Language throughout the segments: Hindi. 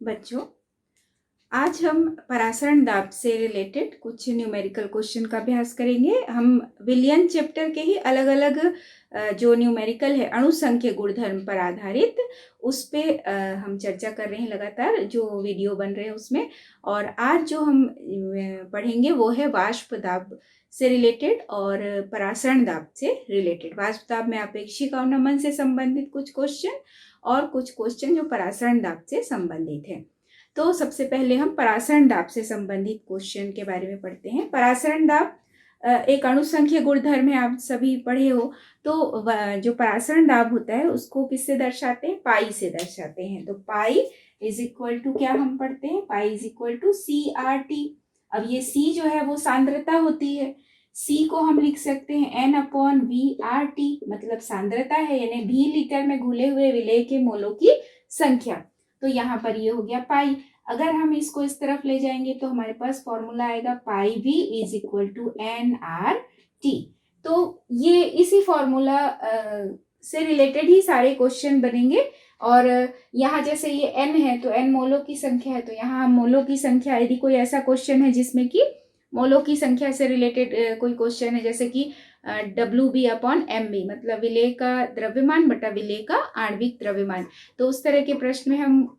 बच्चों, आज हम परासरण दाब से रिलेटेड कुछ न्यूमेरिकल क्वेश्चन का अभ्यास करेंगे। हम विलियन चैप्टर के ही अलग अलग जो न्यूमेरिकल है अणुसंख्य गुणधर्म पर आधारित उस पे हम चर्चा कर रहे हैं लगातार, जो वीडियो बन रहे हैं उसमें। और आज जो हम पढ़ेंगे वो है वाष्प दाब से रिलेटेड और परासरण दाब से रिलेटेड। वाष्प दाब में आपेक्षिक अवनमन से संबंधित कुछ क्वेश्चन और कुछ क्वेश्चन जो परासरण दाब से संबंधित है। तो सबसे पहले हम परासरण दाब से संबंधित क्वेश्चन के बारे में पढ़ते हैं। परासरण दाब एक अणुसंख्य गुणधर्म है, आप सभी पढ़े हो। तो जो परासरण दाब होता है उसको किससे दर्शाते हैं? पाई से दर्शाते हैं। तो पाई इज इक्वल टू क्या हम पढ़ते हैं? Pi is equal to CRT। अब ये C जो है वो सांद्रता होती है। C को हम लिख सकते हैं N/VRT, मतलब सांद्रता है, यानी V लीटर में घुले हुए विलेय के मोलों की संख्या। तो यहाँ पर ये हो गया पाई। अगर हम इसको इस तरफ ले जाएंगे तो हमारे पास फॉर्मूला आएगा pi V is equal to NRT। तो ये इसी फॉर्मूला से रिलेटेड ही सारे क्वेश्चन बनेंगे। और यहाँ जैसे ये N है तो N मोलों की संख्या है, तो यहाँ हम मोलों की संख्या, यदि कोई ऐसा क्वेश्चन है जिसमें कि मोलों की संख्या से रिलेटेड कोई क्वेश्चन है, जैसे कि WB/MB, मतलब विलेय का द्रव्यमान बटा विलेय का आणविक द्रव्यमान, तो उस तरह के प्रश्न में हम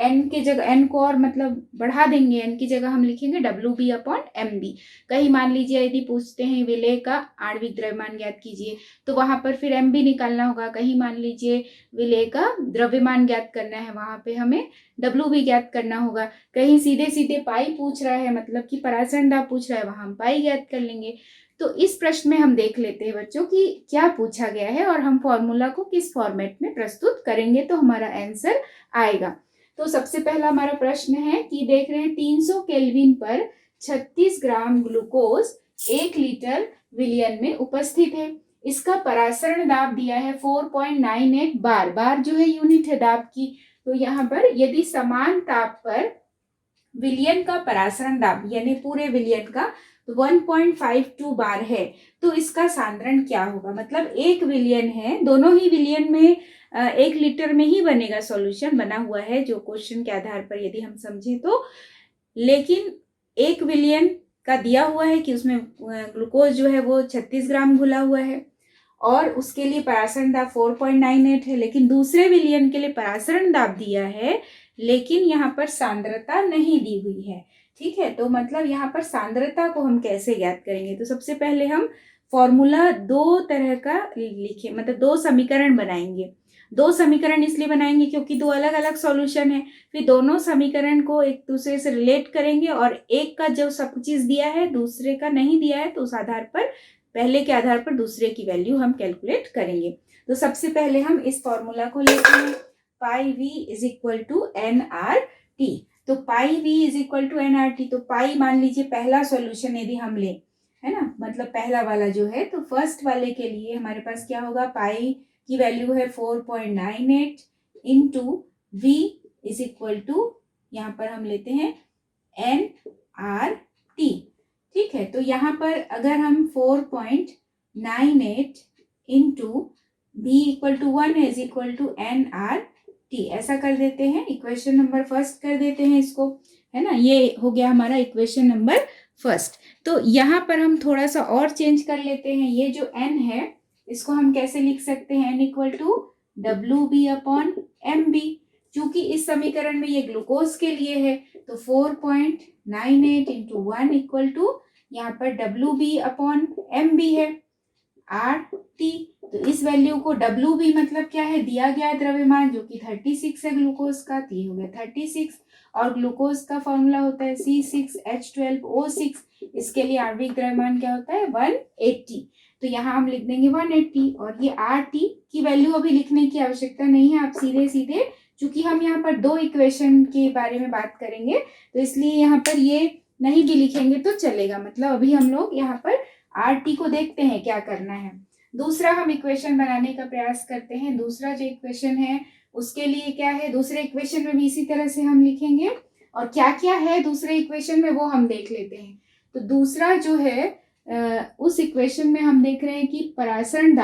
N की जगह N को और मतलब बढ़ा देंगे, N की जगह हम लिखेंगे WB/MB। कहीं मान लीजिए यदि पूछते हैं विलेय का आणविक द्रव्यमान ज्ञात कीजिए, तो वहां पर फिर MB निकालना होगा। कहीं मान लीजिए विलेय का द्रव्यमान ज्ञात करना है, वहां पे हमें WB ज्ञात करना होगा। कहीं सीधे सीधे पाई पूछ रहा है, मतलब कि परासरण दाब पूछ रहा है, वहां हम पाई ज्ञात कर लेंगे। तो इस प्रश्न में हम देख लेते हैं बच्चों कि क्या पूछा गया है और हम फॉर्मूला को किस फॉर्मेट में प्रस्तुत करेंगे तो हमारा आंसर आएगा। तो सबसे पहला हमारा प्रश्न है कि देख रहे हैं 300 केल्विन पर 36 ग्राम ग्लूकोज 1 लीटर विलियन में उपस्थित है। इसका परासरण दाब दिया है 4.98 बार। बार जो है यूनिट है दाब की। तो यहाँ पर यदि समान ताप पर विलियन का परासरण दाब, यानी पूरे विलियन का, तो 1.52 बार है, तो इसका सांद्रण क्या होगा? मतलब एक विलियन है, दोनों ही विलियन में 1 लीटर में ही बनेगा, सॉल्यूशन बना हुआ है जो क्वेश्चन के आधार पर यदि हम समझें तो। लेकिन 1 विलियन का दिया हुआ है कि उसमें ग्लूकोज जो है वो 36 ग्राम घुला हुआ है और उसके लिए परासरण दाब 4.98 है। लेकिन दूसरे विलियन के लिए परासरण दाब दिया है लेकिन यहाँ पर सांद्रता नहीं दी हुई है। ठीक है, तो मतलब यहाँ पर सांद्रता को हम कैसे ज्ञात करेंगे? तो सबसे पहले हम फॉर्मूला 2 तरह का लिखे, मतलब 2 समीकरण बनाएंगे। 2 समीकरण इसलिए बनाएंगे क्योंकि 2 अलग अलग सॉल्यूशन है। फिर दोनों समीकरण को एक दूसरे से रिलेट करेंगे और एक का जो सब चीज दिया है दूसरे का नहीं दिया है, तो उस आधार पर, पहले के आधार पर दूसरे की वैल्यू हम कैलकुलेट करेंगे। तो सबसे पहले हम इस फॉर्मूला को लेते हैं, pi V is equal to NRT। तो pi V is equal to NRT, तो पाई मान लीजिए पहला सॉल्यूशन यदि हम ले, है ना, मतलब पहला वाला जो है, तो फर्स्ट वाले के लिए हमारे पास क्या होगा? पाई की वैल्यू है 4.98 into V is equal to, यहाँ पर हम लेते हैं NRT। ठीक है, तो यहाँ पर अगर हम 4.98 into V equal to 1 is equal to NRT ऐसा कर देते हैं, इक्वेशन नंबर फर्स्ट कर देते हैं इसको, है ना। ये हो गया हमारा इक्वेशन नंबर फर्स्ट। तो यहाँ पर हम थोड़ा सा और चेंज कर लेते हैं। ये जो N है इसको हम कैसे लिख सकते हैं? N equal to WB/MB। चूंकि इस समीकरण में ये ग्लूकोज के लिए है, तो 4.98 इंटू 1 इक्वल टू, यहाँ पर WB/MB है RT। तो इस वैल्यू को WB मतलब क्या है? दिया गया द्रव्यमान जो कि 36 है ग्लूकोज का, तो ये हो गया 36। और ग्लूकोज का फॉर्मूला होता है C6H12O6। इसके लिए आणविक द्रव्यमान क्या होता है? 180। तो यहाँ हम लिख देंगे 180। और ये RT की वैल्यू अभी लिखने की आवश्यकता नहीं है, आप सीधे सीधे, चूंकि हम यहाँ पर 2 इक्वेशन के बारे में बात करेंगे तो इसलिए यहाँ पर ये नहीं भी लिखेंगे तो चलेगा। मतलब अभी हम लोग यहाँ पर RT को देखते हैं क्या करना है। दूसरा हम इक्वेशन बनाने का प्रयास करते हैं। दूसरा जो इक्वेशन है उसके लिए क्या है? दूसरे इक्वेशन में भी इसी तरह से हम लिखेंगे, और क्या क्या है दूसरे इक्वेशन में वो हम देख लेते हैं। तो दूसरा जो है उस इक्वेशन में हम देख रहे हैं कि परासरण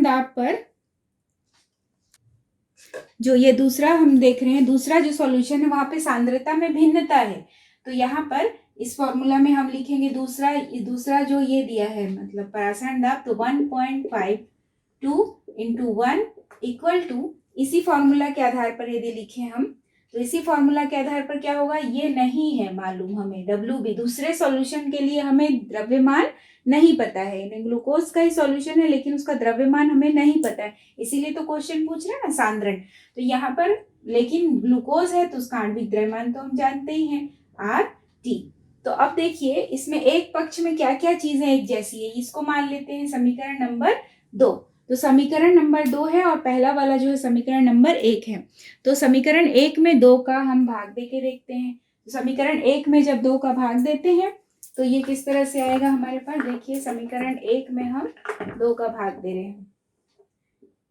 दाब पर जो ये दूसरा हम देख रहे हैं, दूसरा जो सॉल्यूशन है वहां पे सांद्रता में भिन्नता है, तो यहाँ पर इस फॉर्मूला में हम लिखेंगे दूसरा जो ये दिया है मतलब परासरण दाब, तो 1.52 इंटू 1 इक्वल टू, इसी फॉर्मूला के आधार पर यदि लिखें हम, तो इसी फॉर्मूला के आधार पर क्या होगा, ये नहीं है मालूम हमें WB, दूसरे सॉल्यूशन के लिए हमें द्रव्यमान नहीं पता है, ग्लूकोज का ही सॉल्यूशन है लेकिन उसका द्रव्यमान हमें नहीं पता है, इसीलिए तो क्वेश्चन पूछ रहे हैं ना सांद्रण। तो यहाँ पर लेकिन ग्लूकोज है तो उसका आणविक द्रव्यमान तो हम जानते ही हैं RT। तो अब देखिए इसमें एक पक्ष में क्या क्या चीजें एक जैसी है, इसको मान लेते हैं समीकरण नंबर 2। तो समीकरण नंबर 2 है और पहला वाला जो है समीकरण नंबर 1 है। तो समीकरण 1 में 2 का हम भाग दे के देखते हैं। तो समीकरण 1 में जब 2 का भाग देते हैं तो ये किस तरह से आएगा हमारे पास, देखिए समीकरण 1 में हम 2 का भाग दे रहे हैं,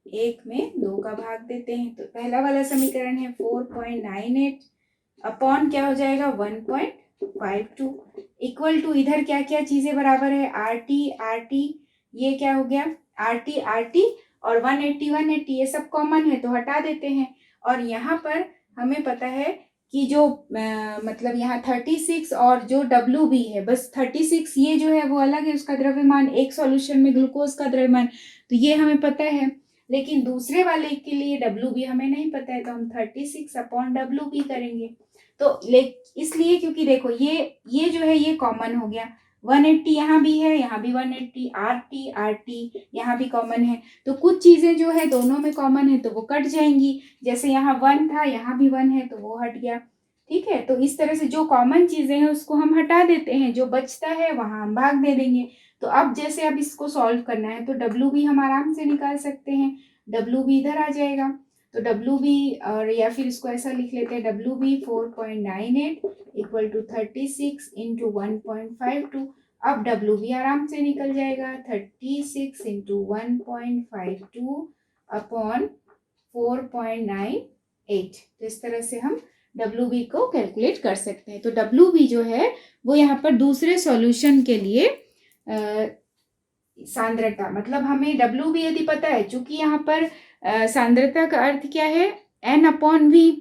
1 में 2 का भाग देते हैं, तो पहला वाला समीकरण है 4.98 अपॉन क्या हो जाएगा 1.52 इक्वल टू, इधर क्या क्या चीजें बराबर है, RT ये क्या हो गया RT और 180 ये सब कॉमन है तो हटा देते हैं। और यहाँ पर हमें पता है कि जो मतलब यहाँ 36 और जो WB है, बस 36 ये जो है वो अलग है, उसका द्रव्यमान एक सॉल्यूशन में ग्लूकोज का द्रव्यमान, तो ये हमें पता है, लेकिन दूसरे वाले के लिए WB हमें नहीं पता है, तो हम 36 अपॉन WB करेंगे। तो इसलिए क्योंकि देखो ये जो है ये कॉमन हो गया, 180 यहाँ भी है, यहाँ भी 180, RT यहाँ भी कॉमन है, तो कुछ चीजें जो है दोनों में कॉमन है तो वो कट जाएंगी, जैसे यहाँ 1 था यहाँ भी 1 है तो वो हट गया, ठीक है। तो इस तरह से जो कॉमन चीजें हैं उसको हम हटा देते हैं, जो बचता है वहां हम भाग दे देंगे। तो अब जैसे अब इसको सॉल्व करना है तो WB हम आराम से निकाल सकते हैं, WB इधर आ जाएगा, तो WB और या फिर इसको ऐसा लिख लेते हैं WB 4.98 इक्वल टू 36 इंटू 1.52। अब WB आराम से निकल जाएगा, 36 इंटू 1.52 अपॉन 4.98। तो इस तरह से हम WB को कैलकुलेट कर सकते हैं। तो WB जो है वो यहाँ पर दूसरे सॉल्यूशन के लिए सांद्रता, मतलब हमें WB यदि पता है, चूंकि यहाँ पर सांद्रता का अर्थ क्या है N/V,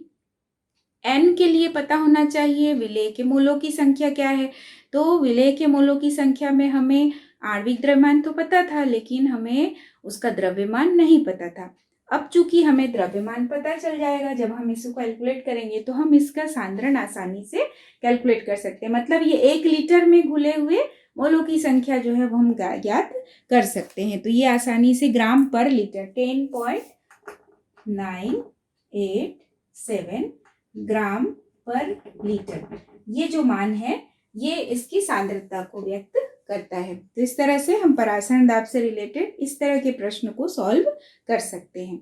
N के लिए पता होना चाहिए विलेय के मोलों की संख्या क्या है, तो विलेय के मोलों की संख्या में हमें आणविक द्रव्यमान तो पता था लेकिन हमें उसका द्रव्यमान नहीं पता था। अब चूंकि हमें द्रव्यमान पता चल जाएगा, जब हम इसको कैलकुलेट करेंगे तो हम इसका सांद्रण आसानी से कैलकुलेट कर सकते हैं, मतलब ये 1 लीटर में घुले हुए मोलों की संख्या जो है वो हम ज्ञात कर सकते हैं। तो ये आसानी से ग्राम पर लीटर 10.987 ग्राम पर लीटर, ये जो मान है ये इसकी सांद्रता को व्यक्त करता है। तो इस तरह से हम परासरण दाब से रिलेटेड इस तरह के प्रश्न को सॉल्व कर सकते हैं।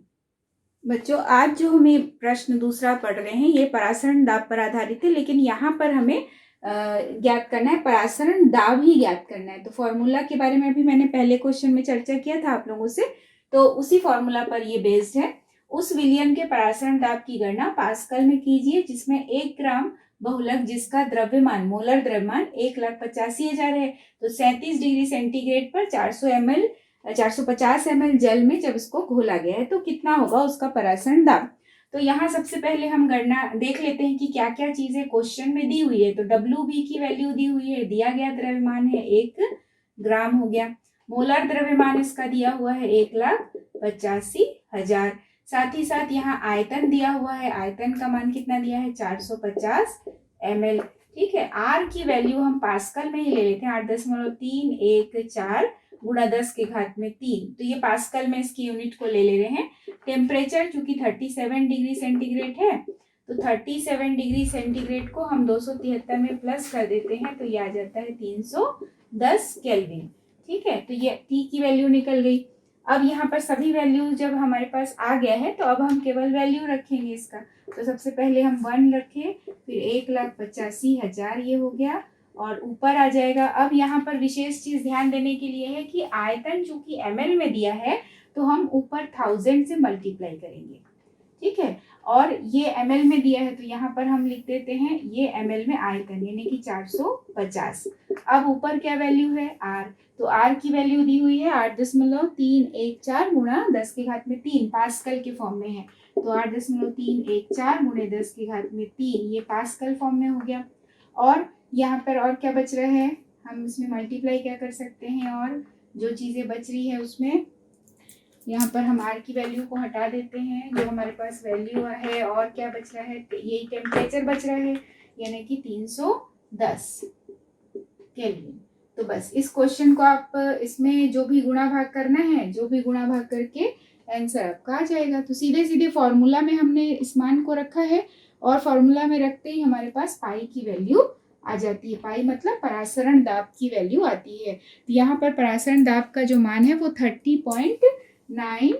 बच्चों आज जो हमें प्रश्न दूसरा पढ़ रहे हैं ये परासरण दाब पर आधारित है, लेकिन यहाँ पर हमें ज्ञात करना है परासरण दाब ही ज्ञात करना है। तो फॉर्मूला के बारे में भी मैंने पहले क्वेश्चन में चर्चा किया था आप लोगों से, तो उसी फॉर्मूला पर ये बेस्ड है। उस विलयन के परासरण दाब की गणना पास्कल में कीजिए जिसमें 1 ग्राम बहुलक जिसका द्रव्यमान मोलर द्रव्यमान 1,85,000 है, तो 37 डिग्री सेंटीग्रेड पर 450 ml जल में जब इसको घोला गया है तो कितना होगा उसका परासरण दाब। तो यहाँ सबसे पहले हम गणना देख लेते हैं कि क्या क्या चीजें क्वेश्चन में दी हुई है। तो WB की वैल्यू दी हुई है, दिया गया द्रव्यमान है 1 ग्राम हो गया, मोलर द्रव्यमान इसका दिया हुआ है 1,85,000, साथ ही साथ यहाँ आयतन दिया हुआ है, आयतन का मान कितना दिया है 450 ml, ठीक है। R की वैल्यू हम पास्कल में ही ले लेते हैं, 8.314 गुणा 10 के घात में 3, तो ये पास्कल में इसकी यूनिट को ले रहे हैं। टेम्परेचर चूंकि 37 डिग्री सेंटीग्रेड है तो 37 डिग्री सेंटीग्रेड को हम 273 में प्लस कर देते हैं तो ये आ जाता है 310 केल्विन, ठीक है। तो ये T की वैल्यू निकल गई। अब यहाँ पर सभी वैल्यू जब हमारे पास आ गया है तो अब हम केवल वैल्यू रखेंगे इसका, तो सबसे पहले हम 1 रखें, फिर 1,85,000 ये हो गया और ऊपर आ जाएगा। अब यहाँ पर विशेष चीज ध्यान देने के लिए है कि आयतन चूंकि ml में दिया है तो हम ऊपर 1000 से मल्टीप्लाई करेंगे, ठीक है। और ये ml में दिया है तो यहाँ पर हम लिख देते हैं ये ml में आयतन यानी कि 450। अब ऊपर क्या वैल्यू है r, तो r की वैल्यू दी हुई है 8.314 गुणा 10 की घात में 3, पास्कल के फॉर्म में है। तो 8.314 गुणे 10 की घात में 3 ये पास्कल फॉर्म में हो गया। और यहाँ पर और क्या बच रहा है, हम इसमें मल्टीप्लाई क्या कर सकते हैं, और जो चीज़ें बच रही है उसमें यहाँ पर हम r की वैल्यू को हटा देते हैं, जो हमारे पास वैल्यू है, और क्या बच रहा है, यही टेम्परेचर बच रहा है यानी कि 310 केल्विन। तो बस इस क्वेश्चन को आप इसमें जो भी गुणा भाग करना है, जो भी गुणा भाग करके आंसर आपका आ जाएगा। तो सीधे सीधे फॉर्मूला में हमने इस मान को रखा है और फॉर्मूला में रखते ही हमारे पास पाई की वैल्यू आ जाती है। पाई मतलब परासरण दाब की वैल्यू आती है। तो यहाँ पर परासरण दाब का जो मान है वो 30.96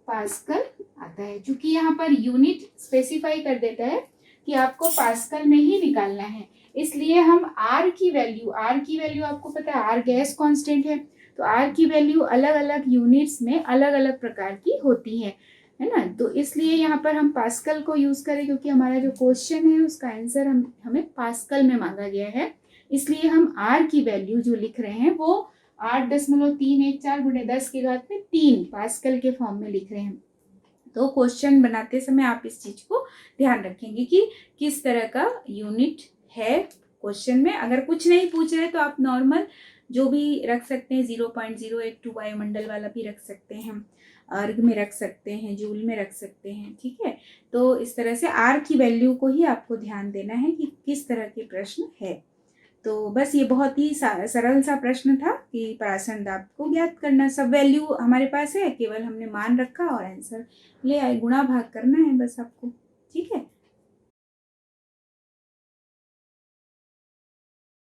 पास्कल आता है। क्योंकि यहाँ पर यूनिट स्पेसिफाई कर देता है कि आपको पास्कल में ही निकालना है, इसलिए हम R की वैल्यू आपको पता है R गैस कांस्टेंट है, तो R की वैल्यू अलग अलग यूनिट्स में अलग अलग प्रकार की होती है ना। तो इसलिए यहाँ पर हम पास्कल को यूज करें क्योंकि हमारा जो क्वेश्चन है उसका आंसर हमें पास्कल में मांगा गया है, इसलिए हम R की वैल्यू जो लिख रहे हैं वो 8.314 गुणे 10 की घात में 3 पास्कल के फॉर्म में लिख रहे हैं। तो क्वेश्चन बनाते समय आप इस चीज को ध्यान रखेंगे कि किस तरह का यूनिट है क्वेश्चन में। अगर कुछ नहीं पूछ रहे तो आप नॉर्मल जो भी रख सकते हैं, 0.082 वायुमंडल वाला भी रख सकते हैं, अर्ग में रख सकते हैं, जूल में रख सकते हैं, ठीक है। तो इस तरह से R की वैल्यू को ही आपको ध्यान देना है कि किस तरह के प्रश्न है। तो बस ये बहुत ही सरल सा प्रश्न था कि परासरण दाब को ज्ञात करना, सब वैल्यू हमारे पास है, केवल हमने मान रखा और आंसर ले आए, गुणा भाग करना है बस आपको, ठीक है।